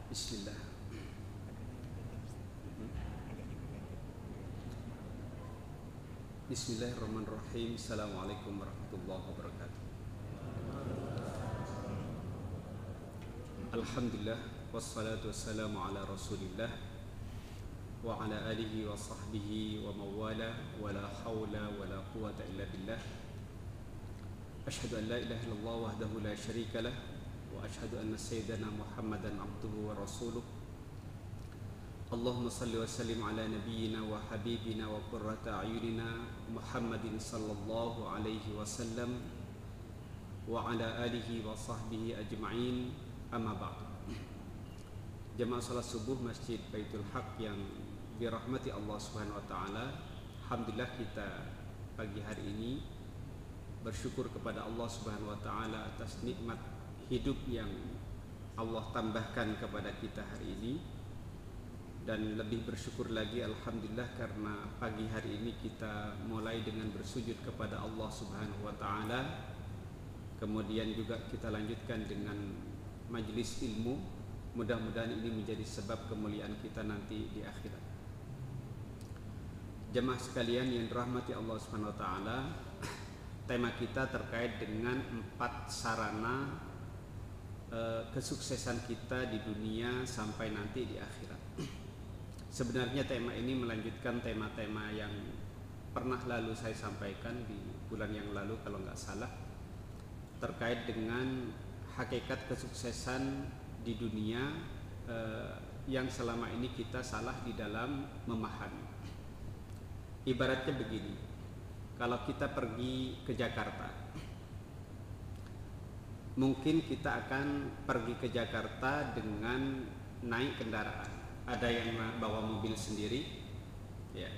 Bismillah. Bismillahirrahmanirrahim. Assalamualaikum warahmatullahi wabarakatuh. Alhamdulillah wassalatu wassalamu ala Rasulillah wa ala alihi wa sahbihi wa mawala wa la hawla wa la quwata illa billah. Ashhadu an la ilaha illallah wahdahu la syarika lah wa ashhadu anna sayyidana Muhammadan abduhu wa rasuluh. Allahumma salli wa sallim ala nabiyyina wa habibina wa qurrata a'yunina Muhammadin sallallahu alaihi wasallam wa ala alihi wa sahbihi ajma'in, amma ba'd. Jamaah salat subuh Masjid Baitul Haq yang dirahmati Allah Subhanahu wa taala, alhamdulillah kita pagi hari ini bersyukur kepada Allah Subhanahu wa taala atas nikmat hidup yang Allah tambahkan kepada kita hari ini. Dan lebih bersyukur lagi alhamdulillah karena pagi hari ini kita mulai dengan bersujud kepada Allah Subhanahu wa taala. Kemudian juga kita lanjutkan dengan majelis ilmu. Mudah-mudahan ini menjadi sebab kemuliaan kita nanti di akhirat. Jemaah sekalian yang dirahmati Allah Subhanahu wa taala, tema kita terkait dengan 4 sarana kesuksesan kita di dunia sampai nanti di akhirat. Sebenarnya tema ini melanjutkan tema-tema yang pernah lalu saya sampaikan di bulan yang lalu kalau nggak salah, terkait dengan hakikat kesuksesan di dunia yang selama ini kita salah di dalam memahami. Ibaratnya begini, kalau kita pergi ke Jakarta, mungkin kita akan pergi ke Jakarta dengan naik kendaraan. Ada yang bawa mobil sendiri, ya,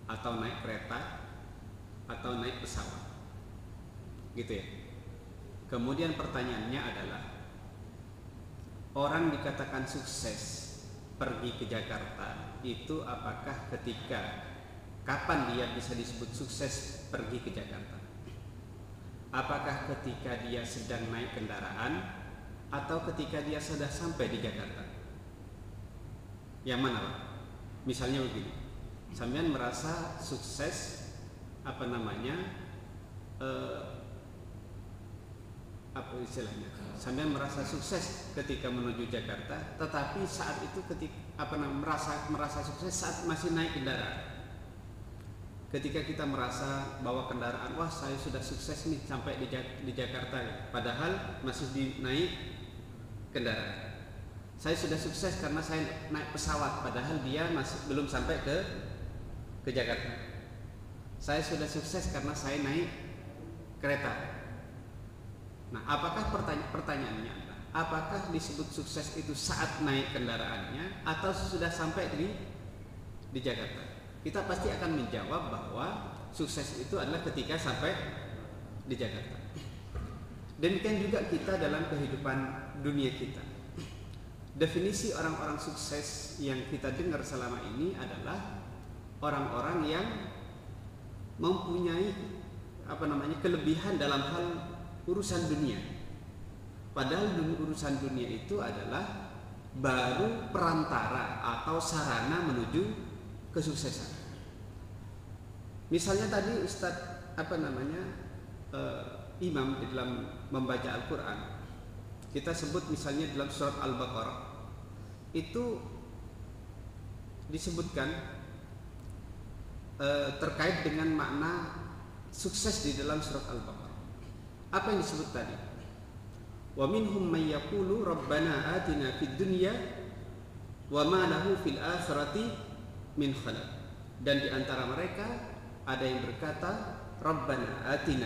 atau naik kereta, atau naik pesawat, gitu ya. Kemudian pertanyaannya adalah, orang dikatakan sukses pergi ke Jakarta itu apakah kapan dia bisa disebut sukses pergi ke Jakarta? Apakah ketika dia sedang naik kendaraan atau ketika dia sudah sampai di Jakarta? Yang mana Pak? Misalnya begini, sampean merasa sukses apa istilahnya? Sampean merasa sukses ketika menuju Jakarta, tetapi saat itu merasa sukses saat masih naik kendaraan. Ketika kita merasa bahwa kendaraan, wah saya sudah sukses nih sampai di Jakarta, padahal masih naik kendaraan. Saya sudah sukses karena saya naik pesawat, padahal dia masih belum sampai ke Jakarta. Saya sudah sukses karena saya naik kereta. Nah, apakah pertanyaannya adalah, apakah disebut sukses itu saat naik kendaraannya atau sudah sampai di Jakarta? Kita pasti akan menjawab bahwa sukses itu adalah ketika sampai di Jakarta. Demikian juga kita dalam kehidupan dunia kita. Definisi orang-orang sukses yang kita dengar selama ini adalah orang-orang yang mempunyai kelebihan dalam hal urusan dunia. Padahal urusan dunia itu adalah baru perantara atau sarana menuju kesuksesan. Misalnya tadi Ustadz imam di dalam membaca Al-Quran, kita sebut misalnya dalam surat Al-Baqarah itu disebutkan terkait dengan makna sukses di dalam surat Al-Baqarah. Apa yang disebut tadi? Wa minhum may yaqulu rabbana atina fid dunya wa ma lahu fil akhirati min khalaq. Dan di antara mereka ada yang berkata, rabbana atina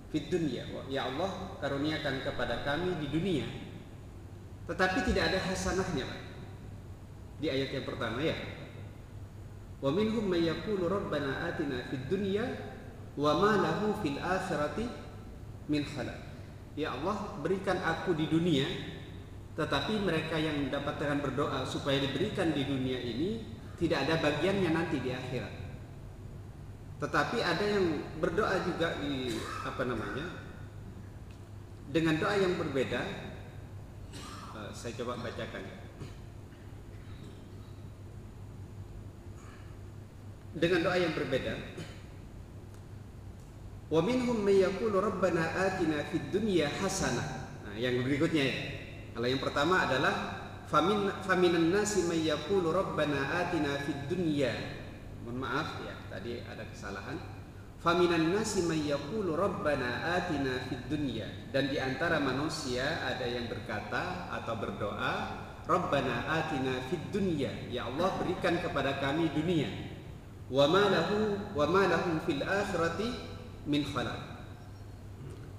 fid dunya, ya Allah karuniakan kepada kami di dunia, tetapi tidak ada hasanahnya di ayat yang pertama ya. Wa minhum may yaqulu rabbana atina fid dunya wa ma lahu fil akhirati min khalaq. Ya Allah berikan aku di dunia, tetapi mereka yang mendapatkan berdoa supaya diberikan di dunia ini tidak ada bagiannya nanti di akhirat. Tetapi ada yang berdoa juga dengan doa yang berbeda. Saya coba bacakan dengan doa yang berbeda. Wa minhum may yaqulu rabbana atina fid dunya hasanah. Nah, yang berikutnya ya. Kalau yang pertama adalah faminan nasi may yaqulu rabbana atina fid dunya. Mohon maaf ya, tadi ada kesalahan. Faminan nasi may yaqulu rabbana atina fid dunya. Dan di antara manusia ada yang berkata atau berdoa, rabbana atina fid dunya. Ya Allah, berikan kepada kami dunia. Wa ma lahum fil akhirati min khalaq.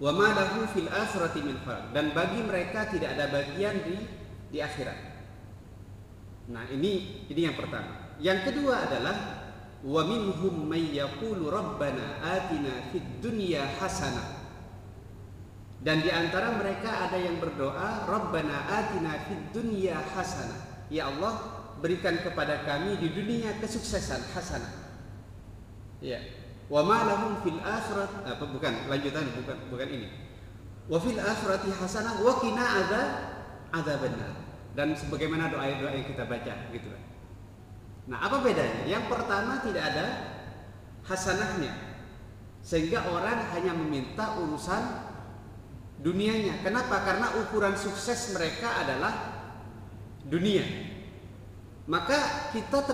Wa ma lahu fil akhirati min khalaq. Dan bagi mereka tidak ada bagian di akhirat. Nah, ini yang pertama. Yang kedua adalah wa minhum may yaqulu rabbana atina fid dunya hasanah. Dan di antara mereka ada yang berdoa, rabbana atina fid dunya hasanah. Ya Allah, berikan kepada kami di dunia kesuksesan hasanah. Ya. Wa ma lahum fil akhirat lanjutan bukan ini. Wa fil akhirati hasanah wa qina adzabannar. Dan sebagaimana doa-doa yang kita baca gitu kan. Nah, apa bedanya? Yang pertama tidak ada hasanahnya. Sehingga orang hanya meminta urusan dunianya. Kenapa? Karena ukuran sukses mereka adalah dunia. Maka kita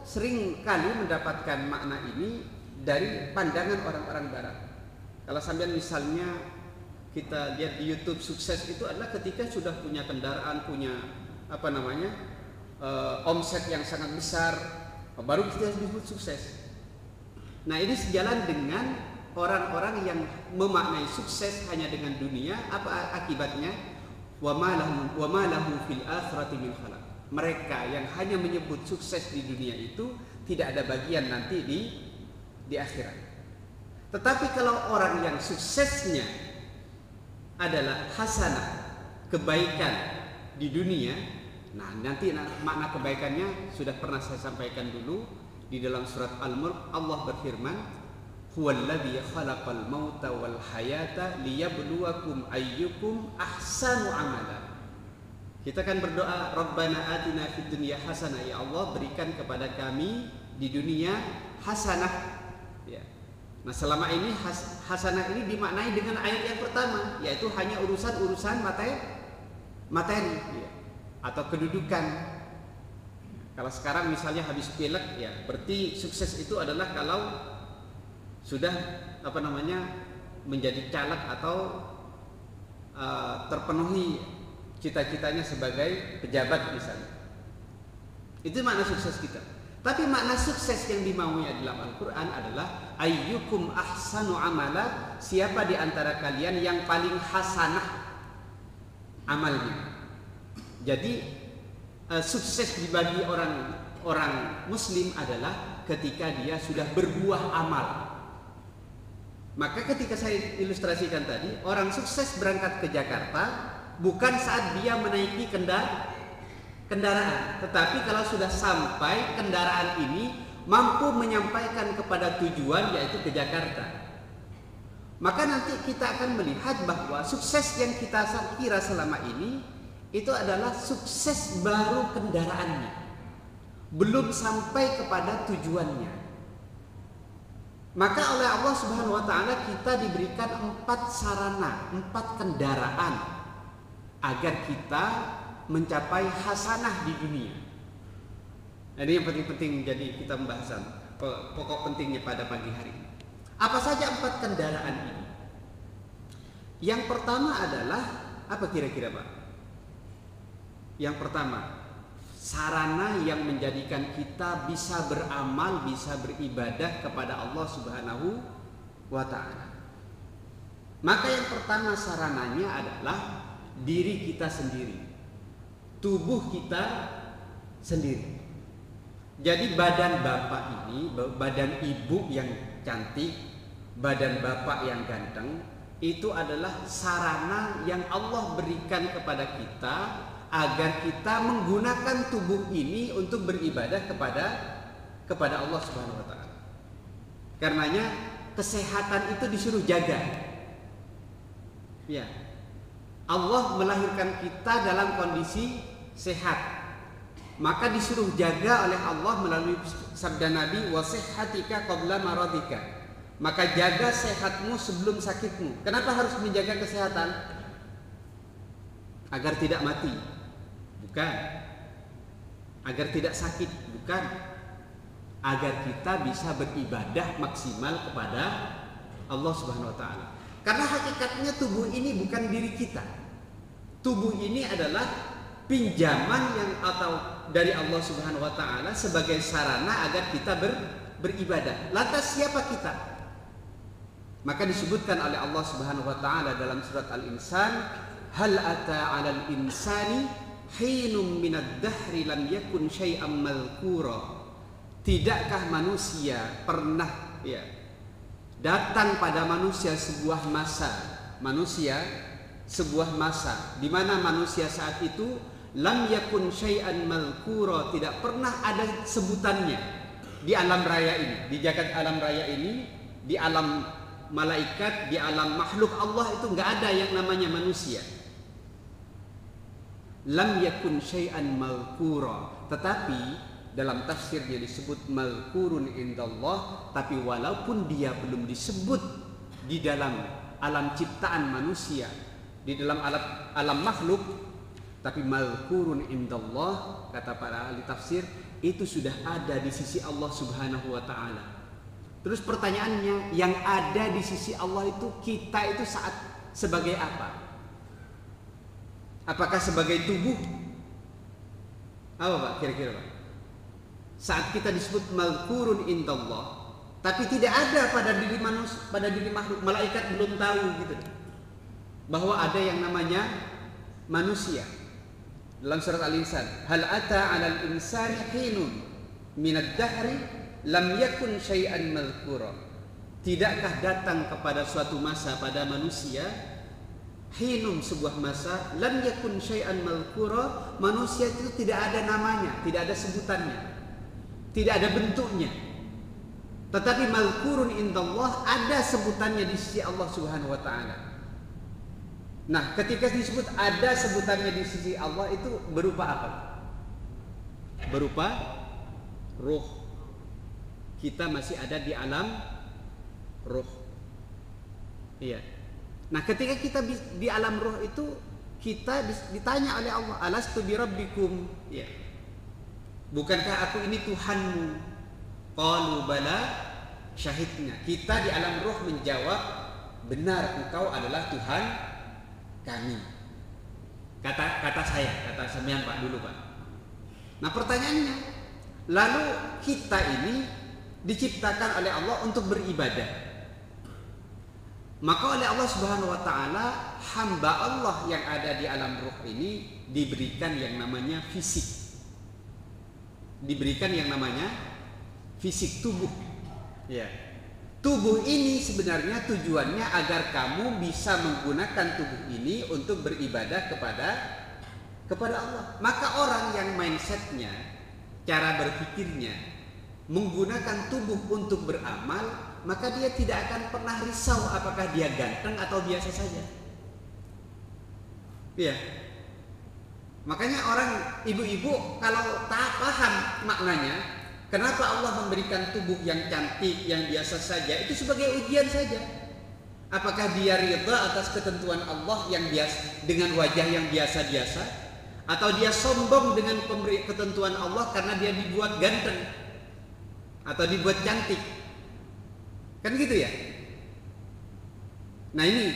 sering kali mendapatkan makna ini dari pandangan orang-orang barat. Kalau sambil misalnya kita lihat di YouTube, sukses itu adalah ketika sudah punya kendaraan, punya omset yang sangat besar, baru kita disebut sukses. Nah, ini sejalan dengan orang-orang yang memaknai sukses hanya dengan dunia. Apa akibatnya? Wa ma lahu fil akhirati min khalaq. Mereka yang hanya menyebut sukses di dunia itu tidak ada bagian nanti di akhirat. Tetapi kalau orang yang suksesnya adalah hasanah, kebaikan di dunia, nah nanti makna kebaikannya sudah pernah saya sampaikan dulu di dalam surat Al-Mulk. Allah berfirman, huwallazi khalaqal mauta wal hayata liyabluwakum ayyukum ahsanu amala. Kita kan berdoa, rabbana atina fid dunya hasanah. Ya Allah, berikan kepada kami di dunia hasanah. Ya. Nah, selama ini hasanah ini dimaknai dengan ayat yang pertama, yaitu hanya urusan materi ya, atau kedudukan. Kalau sekarang misalnya habis pilek, ya berarti sukses itu adalah kalau sudah menjadi caleg atau terpenuhi cita-citanya sebagai pejabat misalnya. Itu makna sukses kita. Tapi makna sukses yang dimaui dalam Al-Quran adalah ayyukum ahsanu amala. Siapa di antara kalian yang paling hasanah amalnya. Jadi sukses bagi orang muslim adalah ketika dia sudah berbuah amal. Maka ketika saya ilustrasikan tadi, orang sukses berangkat ke Jakarta bukan saat dia menaiki kendaraan, tetapi kalau sudah sampai kendaraan ini mampu menyampaikan kepada tujuan, yaitu ke Jakarta. Maka nanti kita akan melihat bahwa sukses yang kita kira selama ini itu adalah sukses baru kendaraannya, belum sampai kepada tujuannya. Maka oleh Allah Subhanahu wa taala kita diberikan 4 sarana, 4 kendaraan agar kita mencapai hasanah di dunia. Nah, ini yang penting-penting menjadi kita pembahasan pokok pentingnya pada pagi hari ini. Apa saja 4 kendaraan ini? Yang pertama adalah apa kira-kira, Pak? Yang pertama, sarana yang menjadikan kita bisa beramal, bisa beribadah kepada Allah Subhanahu wa taala. Maka yang pertama sarananya adalah diri kita sendiri, tubuh kita sendiri. Jadi badan bapak ini, badan ibu yang cantik, badan bapak yang ganteng, itu adalah sarana yang Allah berikan kepada kita agar kita menggunakan tubuh ini untuk beribadah kepada Allah Subhanahu wa taala. Karenanya kesehatan itu disuruh jaga. Ya. Allah melahirkan kita dalam kondisi sehat, maka disuruh jaga oleh Allah melalui sabda Nabi, wasihhatika qabla maradika. Maka jaga sehatmu sebelum sakitmu. Kenapa harus menjaga kesehatan? Agar tidak mati? Bukan. Agar tidak sakit? Bukan. Agar kita bisa beribadah maksimal kepada Allah Subhanahu wa taala. Karena hakikatnya tubuh ini bukan diri kita. Tubuh ini adalah pinjaman yang atau dari Allah Subhanahu wa taala sebagai sarana agar kita beribadah. Lantas siapa kita? Maka disebutkan oleh Allah Subhanahu wa taala dalam surat Al-Insan, hal ata 'alal insani hinum minad dahri lam yakun syai'am malkura. Tidakkah manusia pernah datang pada manusia sebuah masa di mana manusia saat itu lam yakun syai'an malkura, tidak pernah ada sebutannya di alam raya ini, di jagat alam raya ini, di alam malaikat, di alam makhluk Allah itu nggak ada yang namanya manusia. Lam yakun syai'an malkura, tetapi dalam tafsirnya disebut malkurun indallah, tapi walaupun dia belum disebut di dalam alam ciptaan manusia, di dalam alam makhluk, tapi malkurun indallah, kata para ahli tafsir, itu sudah ada di sisi Allah Subhanahu wa taala. Terus pertanyaannya, yang ada di sisi Allah itu kita itu saat sebagai apa? Apakah sebagai tubuh? Apa Pak kira-kira Pak? Saat kita disebut malkurun indallah, tapi tidak ada pada diri manusia, pada diri makhluk, malaikat belum tahu gitu, bahwa ada yang namanya manusia. Dalam surat Al-Insan, hal ata 'alal insani hinun minad dahri lam yakun syai'an malkura. Tidakkah datang kepada suatu masa pada manusia, hinum sebuah masa, lam yakun syai'an malkura, manusia itu tidak ada namanya, tidak ada sebutannya, tidak ada bentuknya. Tetapi malkurun indallah, ada sebutannya di sisi Allah Subhanahu wa taala. Nah, ketika disebut ada sebutannya di sisi Allah, itu berupa apa? Berupa ruh. Kita masih ada di alam ruh. Iya. Nah, ketika kita di alam ruh itu, kita ditanya oleh Allah, alastu birabbikum? Ya. Bukankah aku ini Tuhanmu? Qalu bala syahidna. Kita di alam ruh menjawab, benar, engkau adalah Tuhan kami. Kata sampean Pak dulu Pak. Nah pertanyaannya, lalu kita ini diciptakan oleh Allah untuk beribadah. Maka oleh Allah Subhanahu wa taala, hamba Allah yang ada di alam ruh ini diberikan yang namanya fisik. Diberikan yang namanya fisik, tubuh. Ya. Tubuh ini sebenarnya tujuannya agar kamu bisa menggunakan tubuh ini untuk beribadah kepada Allah. Maka orang yang mindsetnya, cara berpikirnya menggunakan tubuh untuk beramal, maka dia tidak akan pernah risau apakah dia ganteng atau biasa saja. Iya. Makanya orang ibu-ibu kalau tak paham maknanya, kenapa Allah memberikan tubuh yang cantik, yang biasa saja, itu sebagai ujian saja. Apakah dia ridha atas ketentuan Allah yang biasa, dengan wajah yang biasa-biasa, atau dia sombong dengan ketentuan Allah karena dia dibuat ganteng atau dibuat cantik? Kan gitu ya. Nah ini,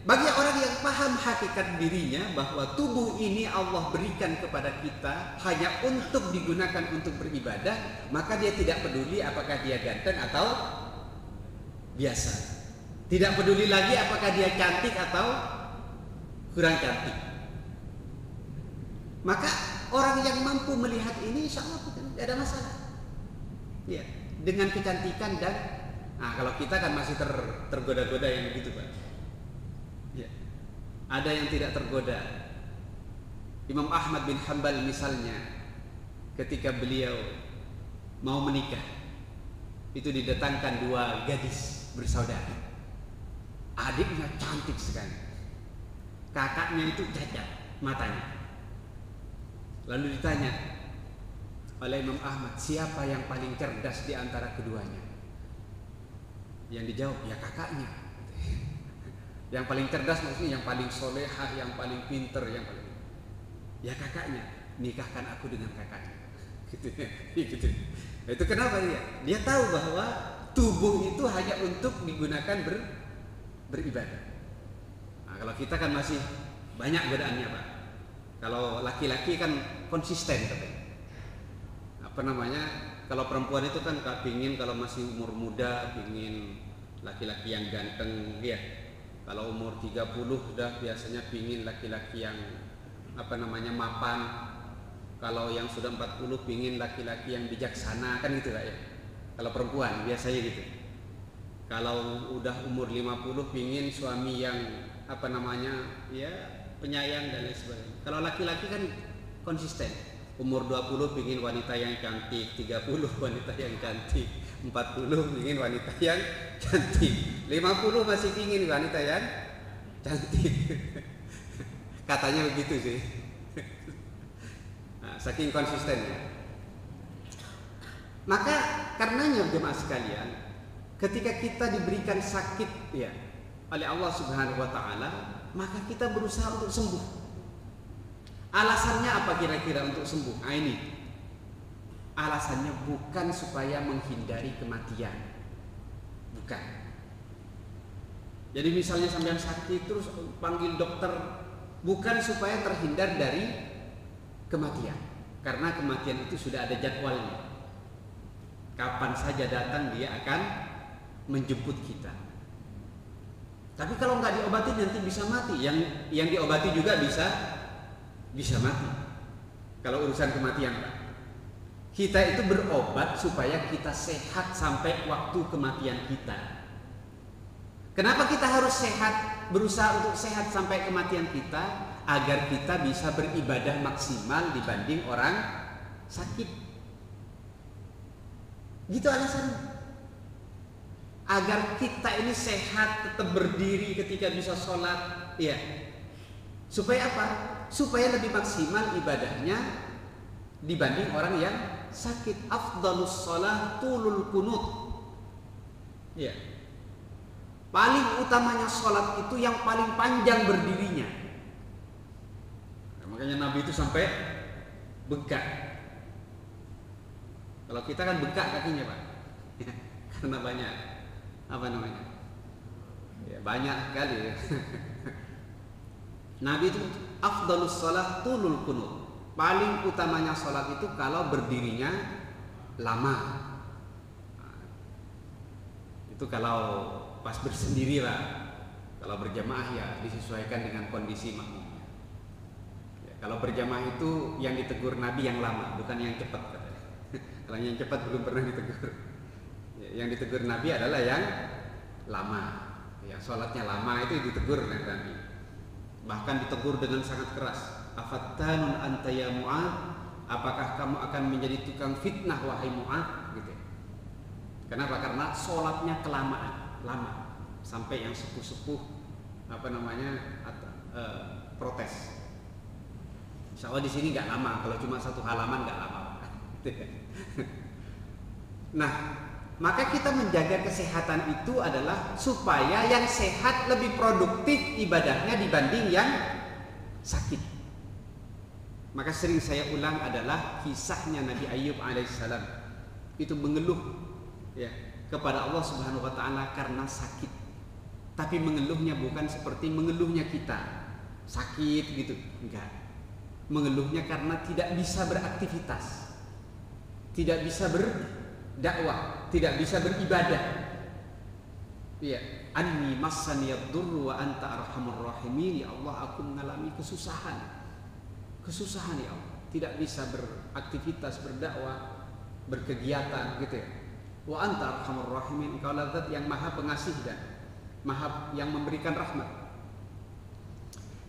bagi orang yang paham hakikat dirinya bahwa tubuh ini Allah berikan kepada kita hanya untuk digunakan untuk beribadah, maka dia tidak peduli apakah dia ganteng atau biasa. Tidak peduli lagi apakah dia cantik atau kurang cantik. Maka orang yang mampu melihat ini insya Allah tidak ada masalah. Ya, dengan kecantikan dan kalau kita kan masih tergoda-goda yang begitu Pak. Ya. Ada yang tidak tergoda. Imam Ahmad bin Hanbal misalnya, ketika beliau mau menikah, itu didatangkan dua gadis bersaudara. Adiknya cantik sekali, kakaknya itu cacat matanya. Lalu ditanya oleh Imam Ahmad, siapa yang paling cerdas di antara keduanya? Yang dijawab, ya kakaknya. Yang paling cerdas maksudnya yang paling solehah, yang paling pinter, yang paling, ya kakaknya. Nikahkan aku dengan kakaknya. Gitu ya. Gitu. Nah, itu kenapa dia? Dia tahu bahwa tubuh itu hanya untuk digunakan beribadah. Nah, kalau kita kan masih banyak godaannya, Pak. Kalau laki-laki kan konsisten katanya. Apa namanya? Kalau perempuan itu kan pingin kalau masih umur muda pingin laki-laki yang ganteng, ya. Kalau umur 30 udah biasanya pingin laki-laki yang apa namanya mapan. Kalau yang sudah 40 pingin laki-laki yang bijaksana, kan gitu lah ya. Kalau perempuan biasanya gitu. Kalau udah umur 50 pingin suami yang apa namanya ya penyayang dan lain sebagainya. Kalau laki-laki kan konsisten. Umur 20 pingin wanita yang cantik, 30 wanita yang cantik, 40 pingin wanita yang cantik, 50 masih pingin wanita yang cantik. Katanya begitu sih. Nah, saking konsistennya. Maka karenanya jemaah sekalian, ketika kita diberikan sakit ya oleh Allah Subhanahu wa taala, maka kita berusaha untuk sembuh. Alasannya apa kira-kira untuk sembuh? Nah, ini alasannya bukan supaya menghindari kematian, bukan. Jadi misalnya sampean sakit terus panggil dokter, bukan supaya terhindar dari kematian, karena kematian itu sudah ada jadwalnya. Kapan saja datang dia akan menjemput kita. Tapi kalau nggak diobati nanti bisa mati. Yang diobati juga bisa mati. Kalau urusan kematian, Pak. Kita itu berobat supaya kita sehat sampai waktu kematian kita. Kenapa kita harus sehat? Berusaha untuk sehat sampai kematian kita agar kita bisa beribadah maksimal dibanding orang sakit. Gitu alasannya. Agar kita ini sehat, tetap berdiri ketika bisa sholat, ya. Supaya apa? Supaya lebih maksimal ibadahnya dibanding orang yang sakit. Afdalus sholah tulul kunut. Ya. Paling utamanya sholat itu yang paling panjang berdirinya. Nah, makanya Nabi itu sampai bengkak. Kalau kita kan bengkak kakinya, Pak. Karena banyak apa namanya? Ya, banyak sekali. Ya. Nabi itu afdalus shalah tulul qunut. Paling utamanya salat itu kalau berdirinya lama. Nah, itu kalau pas bersendiri lah. Kalau berjamaah ya disesuaikan dengan kondisi makmumnya. Ya, kalau berjamaah itu yang ditegur Nabi yang lama, bukan yang cepat. Kalau yang cepat belum pernah ditegur. Yang ditegur Nabi adalah yang lama. Yang sholatnya lama itu ditegur oleh Nabi. Bahkan ditegur dengan sangat keras. Afattanun anta ya Mu'ad? Apakah kamu akan menjadi tukang fitnah wahai Mu'ad? Gitu. Kenapa? Karena sholatnya kelamaan, lama. Sampai yang sepuh-sepuh apa namanya protes. Insya Allah di sini nggak lama. Kalau cuma satu halaman nggak lama. Nah, maka kita menjaga kesehatan itu adalah supaya yang sehat lebih produktif ibadahnya dibanding yang sakit. Maka sering saya ulang adalah kisahnya Nabi Ayub alaihissalam. Itu mengeluh ya kepada Allah Subhanahu wa taala karena sakit. Tapi mengeluhnya bukan seperti mengeluhnya kita sakit gitu, enggak. Mengeluhnya karena tidak bisa beraktivitas. Tidak bisa berdakwah, tidak bisa beribadah. Iya, anni massaniyad durru wa anta arhamur rahimin. Ya Allah, aku mengalami kesusahan. Kesusahan ya Allah. Tidak bisa beraktivitas, berdakwah, berkegiatan gitu ya. Wa anta arhamur rahimin. Engkau lah Zat yang Maha Pengasih dan Maha yang memberikan rahmat.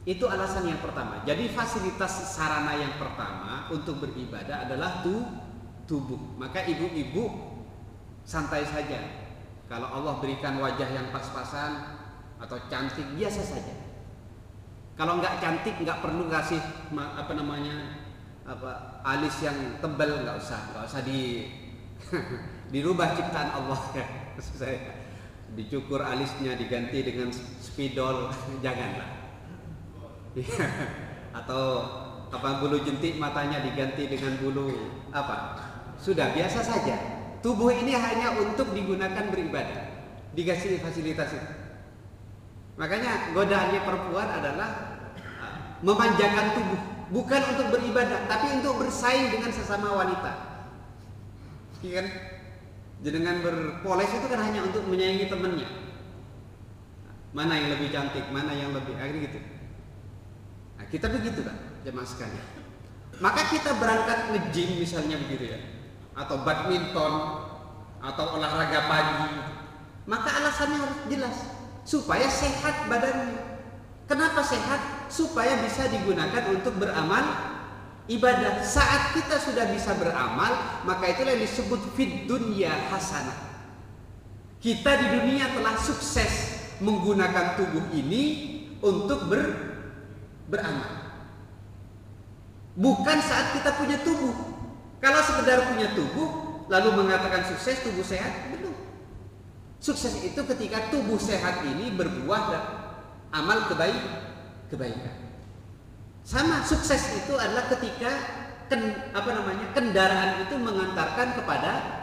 Itu alasan yang pertama. Jadi fasilitas sarana yang pertama untuk beribadah adalah tubuh. Maka ibu-ibu santai saja. Kalau Allah berikan wajah yang pas-pasan atau cantik, biasa saja. Kalau nggak cantik nggak perlu kasih alis yang tebal, nggak usah dirubah ciptaan Allah ya. Maksud saya dicukur alisnya diganti dengan spidol janganlah. Atau bulu jentik matanya diganti dengan bulu sudah biasa saja. Tubuh ini hanya untuk digunakan beribadah, dikasih fasilitas itu. Makanya godaannya perempuan adalah memanjakan tubuh, bukan untuk beribadah, tapi untuk bersaing dengan sesama wanita. Iya kan? Dengan berpoles itu kan hanya untuk menyaingi temannya. Mana yang lebih cantik, mana yang lebih gitu. Nah, kita begitu kan, jemaah sekalian. Maka kita berangkat nge-gym misalnya begitu ya, atau badminton, atau olahraga pagi. Maka alasannya harus jelas, supaya sehat badannya. Kenapa sehat? Supaya bisa digunakan untuk beramal ibadah. Saat kita sudah bisa beramal, maka itulah yang disebut fid dunya hasanah. Kita di dunia telah sukses menggunakan tubuh ini untuk beramal. Bukan saat kita punya tubuh. Kalau sekedar punya tubuh lalu mengatakan sukses, tubuh sehat, belum. Sukses itu ketika tubuh sehat ini berbuah dan amal kebaikan. Sama, sukses itu adalah ketika kendaraan itu mengantarkan kepada